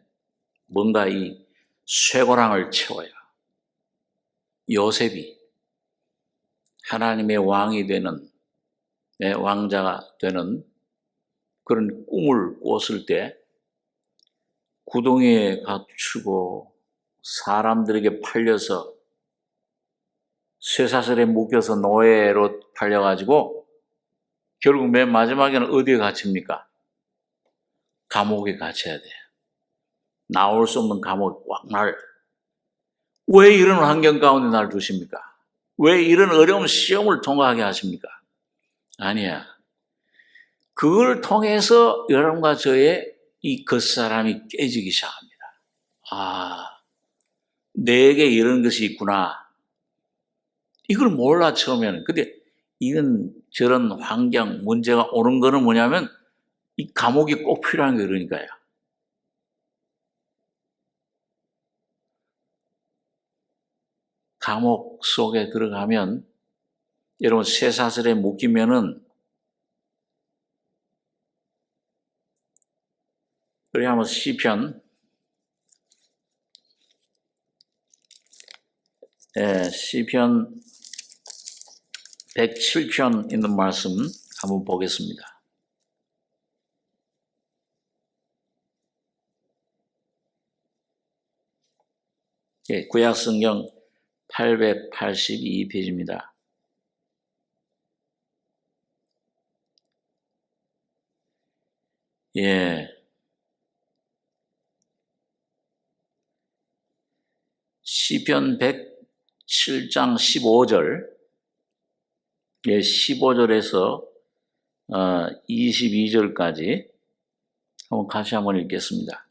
뭔가 이 쇠고랑을 채워야. 요셉이 하나님의 왕이 되는, 왕자가 되는 그런 꿈을 꿨을 때 구덩이에 갇히고 사람들에게 팔려서 쇠사슬에 묶여서 노예로 팔려가지고 결국 맨 마지막에는 어디에 갇힙니까? 감옥에 갇혀야 돼요. 나올 수 없는 감옥에 꽉 왜 이런 환경 가운데 날 두십니까? 왜 이런 어려운 시험을 통과하게 하십니까? 아니야. 그걸 통해서 여러분과 저의 이 겉사람이 깨지기 시작합니다. 아, 내게 이런 것이 있구나. 이걸 몰라 처음에는. 근데 이런 저런 환경 문제가 오는 거는 뭐냐면 이 감옥이 꼭 필요한 게 그러니까요. 감옥 속에 들어가면 여러분 쇠사슬에 묶이면은 우리 한번 시편 107편 있는 말씀 한번 보겠습니다. 구약성경 882페이지입니다. 시편 107장 15절, 15절에서 22절까지 한번 같이 한번 읽겠습니다.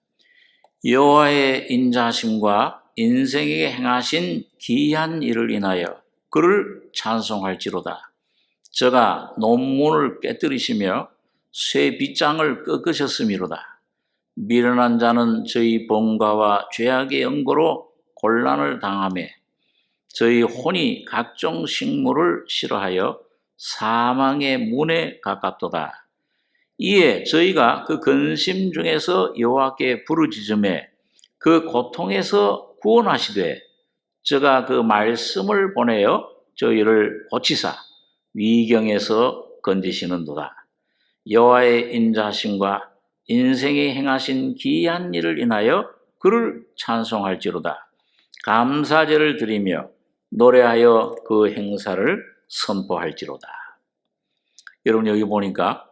여호와의 인자하심과 인생에게 행하신 기이한 일을 인하여 그를 찬송할지로다. 저가 논문을 깨뜨리시며 쇠 빗장을 꺾으셨음이로다. 미련한 자는 저희 번과와 죄악의 연고로 곤란을 당하며 저희 혼이 각종 식물을 싫어하여 사망의 문에 가깝도다. 이에 저희가 그 근심 중에서 여호와께 부르짖음에 그 고통에서 구원하시되 저가 그 말씀을 보내어 저희를 고치사 위경에서 건지시는도다. 여호와의 인자하심과 인생에 행하신 기이한 일을 인하여 그를 찬송할지로다. 감사제를 드리며 노래하여 그 행사를 선포할지로다. 여러분 여기 보니까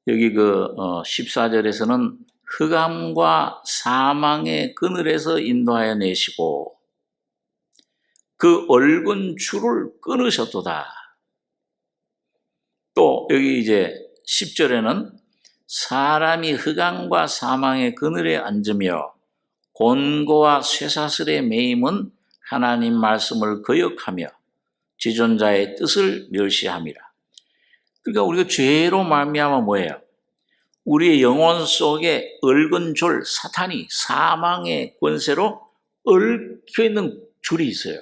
여기 14절에서는 흑암과 사망의 그늘에서 인도하여 내시고 그 얽은 줄을 끊으셨도다. 또 여기 이제 10절에는 사람이 흑암과 사망의 그늘에 앉으며 곤고와 쇠사슬에 매임은 하나님 말씀을 거역하며 지존자의 뜻을 멸시함이라. 그러니까 우리가 죄로 말미암아 뭐예요? 우리의 영혼 속에 얽은 줄, 사탄이 사망의 권세로 얽혀 있는 줄이 있어요.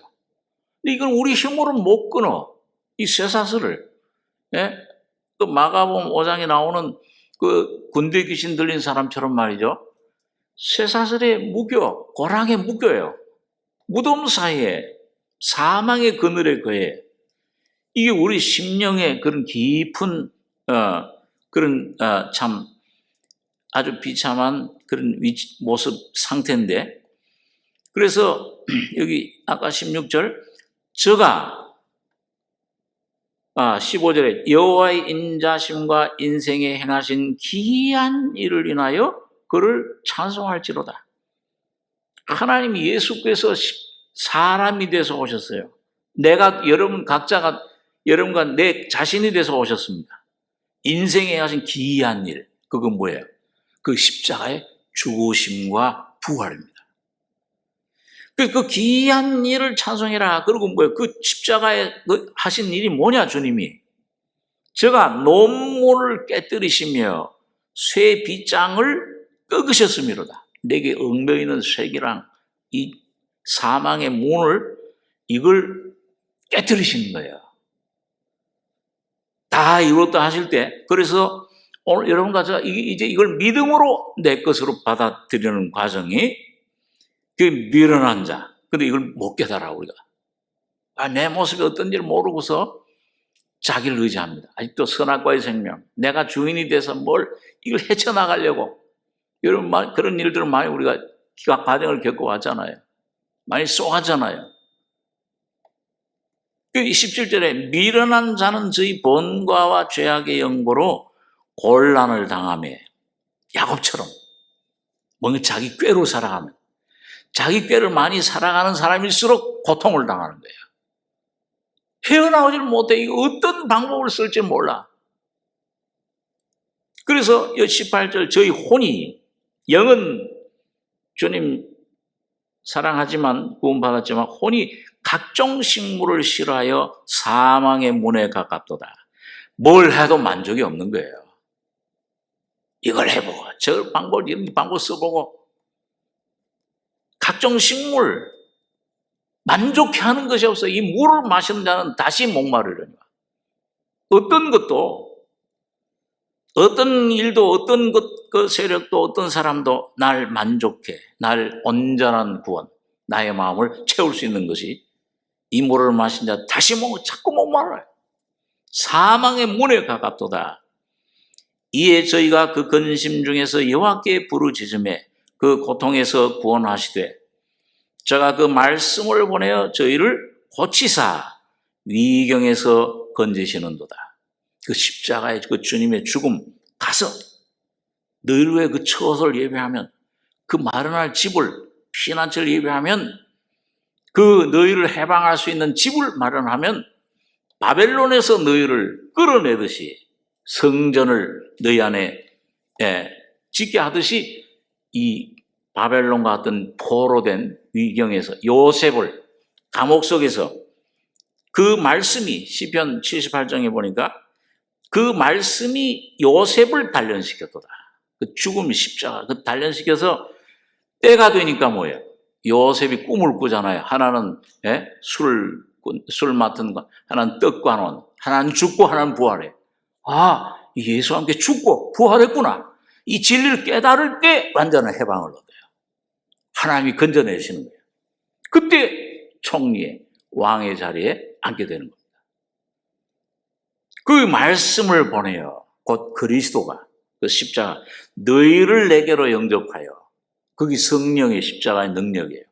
근데 이건 우리 힘으로 못 끊어. 이 쇠사슬을. 그 마가복음 5장에 나오는 그 군대 귀신 들린 사람처럼 말이죠. 쇠사슬에 묶여, 고랑에 묶여요. 무덤 사이에, 사망의 그늘에 거해. 이게 우리 심령의 그런 깊은 그런 참 아주 비참한 그런 모습 상태인데, 그래서 여기 아까 16절 저가 15절에 여호와의 인자심과 인생에 행하신 기이한 일을 인하여 그를 찬송할지로다. 하나님 예수께서 사람이 돼서 오셨어요. 내가 여러분 각자가 여러분과 내 자신이 돼서 오셨습니다. 인생에 하신 기이한 일, 그건 뭐예요? 그 십자가의 죽으심과 부활입니다. 그 기이한 일을 찬송해라. 그리고 뭐예요? 그 십자가에 하신 일이 뭐냐, 주님이? 제가 논문을 깨뜨리시며 쇠 빗장을 꺾으셨음이로다. 내게 얽매이는 쇠기랑 이 사망의 문을 이걸 깨뜨리시는 거예요. 다 이뤘다 하실 때, 그래서 오늘 여러분과 제가 이제 이걸 믿음으로 내 것으로 받아들이는 과정이 그 미련한 자. 근데 이걸 못 깨달아, 우리가. 내 모습이 어떤지를 모르고서 자기를 의지합니다. 아직도 선악과의 생명. 내가 주인이 돼서 이걸 헤쳐나가려고. 여러분, 그런 일들을 많이 우리가 과정을 겪어왔잖아요. 많이 쏘하잖아요. 17절에 미련한 자는 저희 번과와 죄악의 영고로 곤란을 당하며 야곱처럼 뭔가 자기 꾀로 살아가면 자기 꾀를 많이 살아가는 사람일수록 고통을 당하는 거예요. 헤어나오질 못해. 이거 어떤 방법을 쓸지 몰라. 그래서 18절 저희 혼이 영은 주님 사랑하지만 구원받았지만 혼이 각종 식물을 싫어하여 사망의 문에 가깝도다. 뭘 해도 만족이 없는 거예요. 이걸 해보고 저 방법 이런 방법 써보고 각종 식물 만족해하는 것이 없어. 이 물을 마시는 자는 다시 목마르려니와. 어떤 것도 어떤 일도 어떤 그 세력도 어떤 사람도 날 만족해, 날 온전한 구원, 나의 마음을 채울 수 있는 것이 이 물을 마신 자 다시 자꾸 목말라요. 사망의 문에 가깝도다. 이에 저희가 그 근심 중에서 여호와께 부르짖음에 그 고통에서 구원하시되 저가 그 말씀을 보내어 저희를 고치사 위경에서 건지시는도다. 그 십자가의 그 주님의 죽음 가서 너희를 위해 그 처소를 예배하면 그 마련할 집을 피난처를 예배하면 그 너희를 해방할 수 있는 집을 마련하면 바벨론에서 너희를 끌어내듯이 성전을 너희 안에 짓게 하듯이 이 바벨론과 같은 포로된 위경에서 요셉을 감옥 속에서 그 말씀이 시편 78장에 보니까 그 말씀이 요셉을 단련시켰도다. 그 죽음이 십자가 그 단련시켜서 때가 되니까 뭐예요? 요셉이 꿈을 꾸잖아요. 하나는 술 맡은 거, 하나는 떡 관원, 하나는 죽고 하나는 부활해. 아, 예수와 함께 죽고 부활했구나. 이 진리를 깨달을 때 완전한 해방을 얻어요. 하나님이 건져내시는 거예요. 그때 총리의 왕의 자리에 앉게 되는 겁니다. 그 말씀을 보내요. 곧 그리스도가 그 십자가 너희를 내게로 영접하여 거기 성령의 십자가의 능력이에요.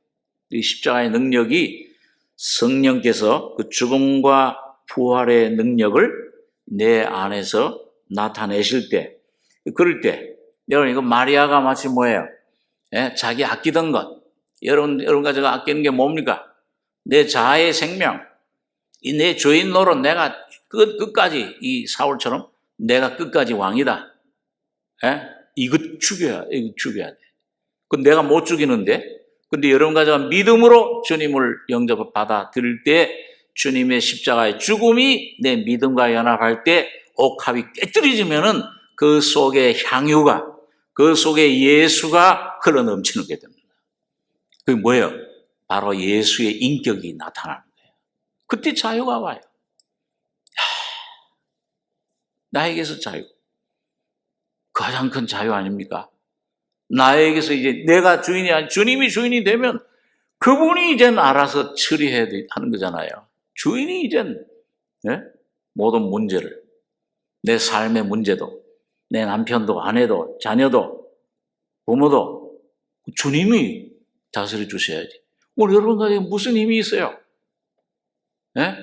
이 십자가의 능력이 성령께서 그 죽음과 부활의 능력을 내 안에서 나타내실 때 그럴 때 여러분 이거 마리아가 마치 뭐예요? 자기 아끼던 것 여러분과 제가 아끼는 게 뭡니까? 내 자아의 생명 이 내 주인 노릇 내가 끝까지 이 사울처럼 내가 끝까지 왕이다. 이거 죽여야 돼. 그 내가 못 죽이는데 근데 여러분과 제가 믿음으로 주님을 영접을 받아들일 때 주님의 십자가의 죽음이 내 믿음과 연합할 때 옥합이 깨뜨려지면은 그 속에 향유가 그 속에 예수가 흘러넘치는 게 됩니다. 그게 뭐예요? 바로 예수의 인격이 나타나는 거예요. 그때 자유가 와요. 나에게서 자유. 가장 큰 자유 아닙니까? 나에게서 이제 내가 주인이 아니 주님이 주인이 되면 그분이 이젠 알아서 처리해야 하는 거잖아요. 주인이 이젠 모든 문제를 내 삶의 문제도 내 남편도 아내도 자녀도 부모도 주님이 다스려 주셔야지. 오늘 여러분과 무슨 힘이 있어요?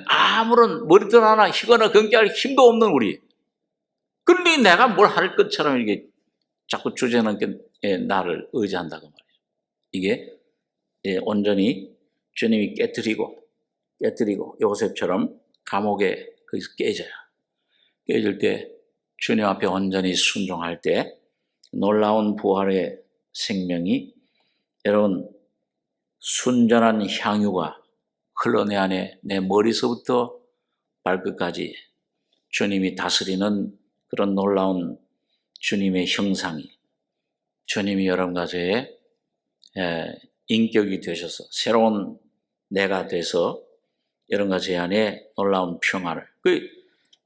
아무런 머리털 하나 희거나 경계할 힘도 없는 우리. 그런데 내가 뭘 할 것처럼 이렇게 자꾸 주제넘게 나를 의지한다고 말이에요. 이게 온전히 주님이 깨뜨리고 요셉처럼 감옥에 거기서 깨져요. 깨질 때 주님 앞에 온전히 순종할 때 놀라운 부활의 생명이 여러분 순전한 향유가 흘러 내 안에 내 머리서부터 발끝까지 주님이 다스리는 그런 놀라운 주님의 형상이 주님이 여러분과 저의 인격이 되셔서 새로운 내가 돼서 여러분과 제 안에 놀라운 평화를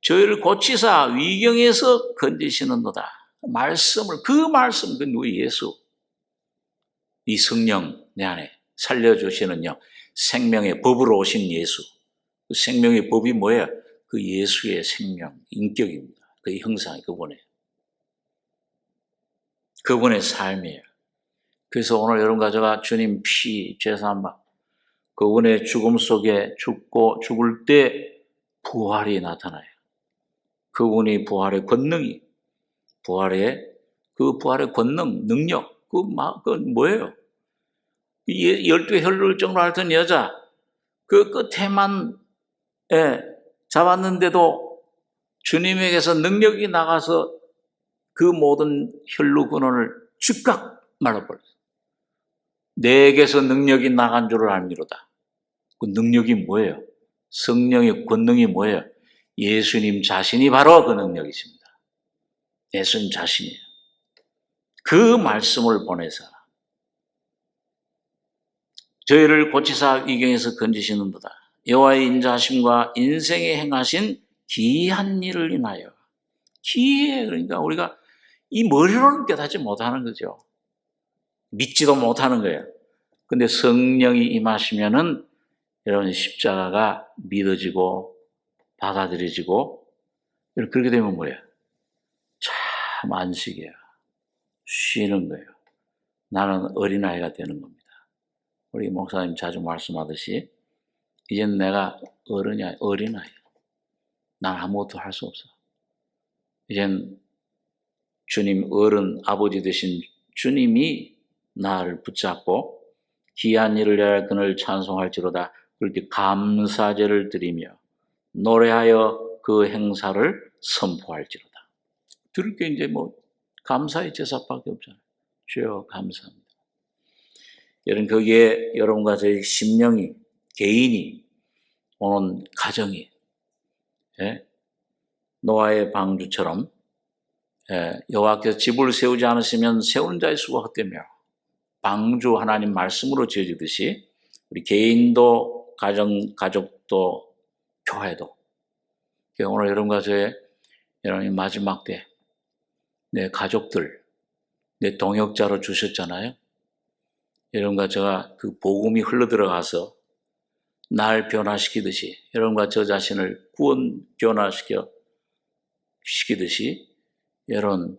저희를 고치사 위경에서 건지시는도다. 말씀을 그 말씀 그 누구 예수 이 성령 내 안에 살려주시는요 생명의 법으로 오신 예수 그 생명의 법이 뭐예요? 그 예수의 생명 인격입니다. 그 형상이 그분의 삶이에요. 그래서 오늘 여러분과 제가 주님 피 죄사함 그분의 죽음 속에 죽고 죽을 때 부활이 나타나요. 그분이 부활의 권능이, 부활의 권능, 능력, 그건 뭐예요? 12 혈루증으로 앓던 여자, 그 끝에만 잡았는데도 주님에게서 능력이 나가서 그 모든 혈루 근원을 즉각 말아버렸어요. 내게서 능력이 나간 줄을 알미로다. 그 능력이 뭐예요? 성령의 권능이 뭐예요? 예수님 자신이 바로 그 능력이십니다. 예수님 자신이에요. 그 말씀을 보내서 저희를 고치사 위경에서 건지시는도다. 여호와의 인자하심과 인생에 행하신 기이한 일을 인하여. 기이해. 그러니까 우리가 이 머리로는 깨닫지 못하는 거죠. 믿지도 못하는 거예요. 근데 성령이 임하시면은 여러분 십자가가 믿어지고 받아들여지고 그렇게 되면 뭐예요? 참 안식이에요. 쉬는 거예요. 나는 어린아이가 되는 겁니다. 우리 목사님 자주 말씀하듯이 이제는 내가 어린아이. 난 아무것도 할 수 없어. 이젠 주님 어른 아버지 되신 주님이 나를 붙잡고 귀한 일을 해야 그를 찬송할지로다. 그렇게 감사제를 드리며 노래하여 그 행사를 선포할지로다. 들을 게 이제 감사의 제사밖에 없잖아요. 주여 감사합니다. 여러분 거기에 여러분과 저희 심령이 개인이 오는 가정이 노아의 방주처럼 여호와께서 집을 세우지 않으시면 세우는 자의 수가 헛되며 방주 하나님 말씀으로 지어지듯이 우리 개인도 가족도 교회도 오늘 여러분과 저의 여러분이 마지막 때 내 가족들 내 동역자로 주셨잖아요. 여러분과 제가 그 복음이 흘러들어가서 날 변화시키듯이 여러분과 저 자신을 변화시키듯이 여러분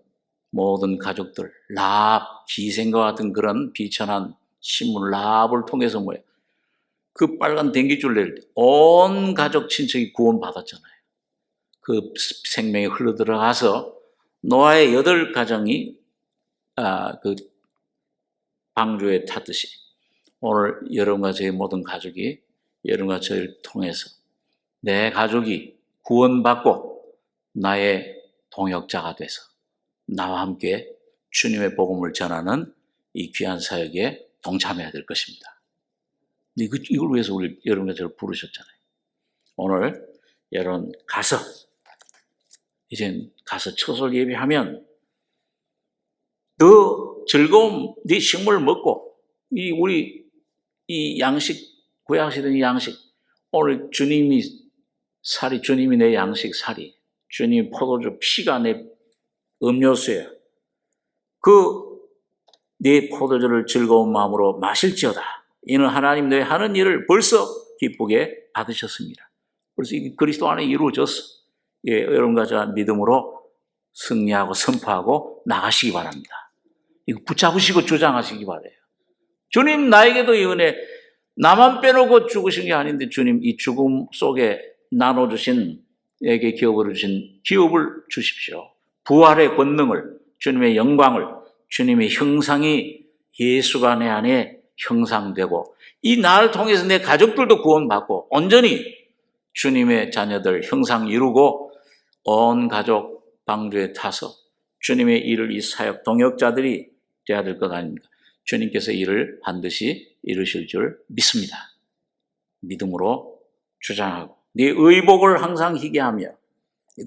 모든 가족들 라합 기생과 같은 그런 비천한 신문 라합을 통해서 뭐예요? 그 빨간 den기줄 낼 때 온 가족 친척이 구원받았잖아요. 그 생명이 흘러들어가서 노아의 8가정이 그 방주에 탔듯이 오늘 여러분과 저의 모든 가족이 여러분과 저를 통해서 내 가족이 구원받고 나의 동역자가 돼서 나와 함께 주님의 복음을 전하는 이 귀한 사역에 동참해야 될 것입니다. 이걸 위해서 여러분과 저를 부르셨잖아요. 오늘 여러분 이젠 가서 처소를 예배하면 더 즐거움, 네 식물 먹고 우리 양식 구약시된 양식 오늘 주님이 내 양식 살이 주님 포도주 피가 내 음료수예요. 네 포도주를 즐거운 마음으로 마실지어다. 이는 하나님 너희 하는 일을 벌써 기쁘게 받으셨습니다. 그래서 이 그리스도 안에 이루어졌어. 여러분과 저 믿음으로 승리하고 선포하고 나가시기 바랍니다. 이거 붙잡으시고 주장하시기 바라요. 주님 나에게도 이 은혜 나만 빼놓고 죽으신 게 아닌데 주님 이 죽음 속에 나눠주신 에게 기업을 주십시오. 부활의 권능을 주님의 영광을 주님의 형상이 예수가 내 안에 형상되고 이 나를 통해서 내 가족들도 구원받고 온전히 주님의 자녀들 형상 이루고 온 가족 방주에 타서 주님의 일을 이 사역 동역자들이 되어야 될 것 아닙니까? 주님께서 일을 반드시 이루실 줄 믿습니다. 믿음으로 주장하고 네 의복을 항상 희게 하며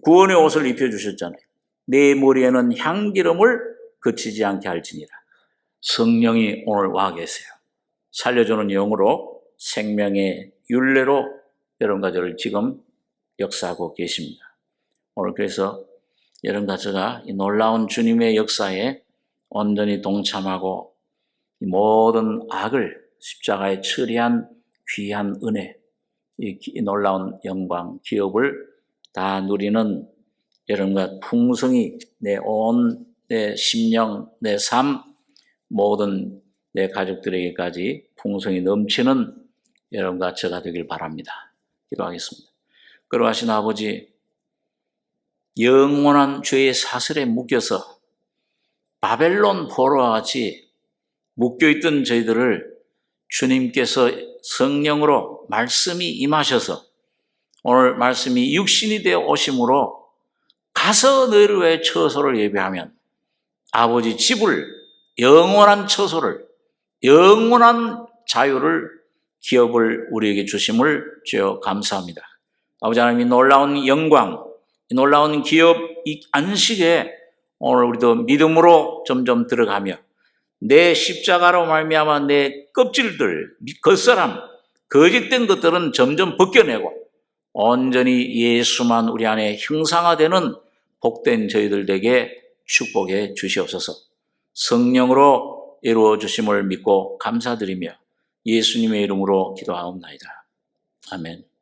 구원의 옷을 입혀주셨잖아요. 네 머리에는 향기름을 그치지 않게 할지니라. 성령이 오늘 와 계세요. 살려주는 영으로 생명의 율례로 여러분과 저를 지금 역사하고 계십니다. 오늘 그래서 여러분과 제가 이 놀라운 주님의 역사에 온전히 동참하고 이 모든 악을 십자가에 처리한 귀한 은혜, 이 놀라운 영광, 기업을 다 누리는 여러분과 풍성히 내 심령, 내 삶, 모든 내 가족들에게까지 풍성히 넘치는 여러분과 저가 되길 바랍니다. 기도하겠습니다. 걸어가신 아버지, 영원한 죄의 사슬에 묶여서 바벨론 포로와 같이 묶여있던 저희들을 주님께서 성령으로 말씀이 임하셔서 오늘 말씀이 육신이 되어 오심으로 가서 너희를 위해 처소를 예비하면 아버지 집을, 영원한 처소를, 영원한 자유를, 기업을 우리에게 주심을 주여 감사합니다. 아버지 하나님, 이 놀라운 영광, 이 놀라운 기업, 이 안식에 오늘 우리도 믿음으로 점점 들어가며 내 십자가로 말미암아 내 껍질들, 겉사람, 거짓된 것들은 점점 벗겨내고 온전히 예수만 우리 안에 형상화되는 복된 저희들 에게 축복해 주시옵소서. 성령으로 이루어 주심을 믿고 감사드리며 예수님의 이름으로 기도하옵나이다. 아멘.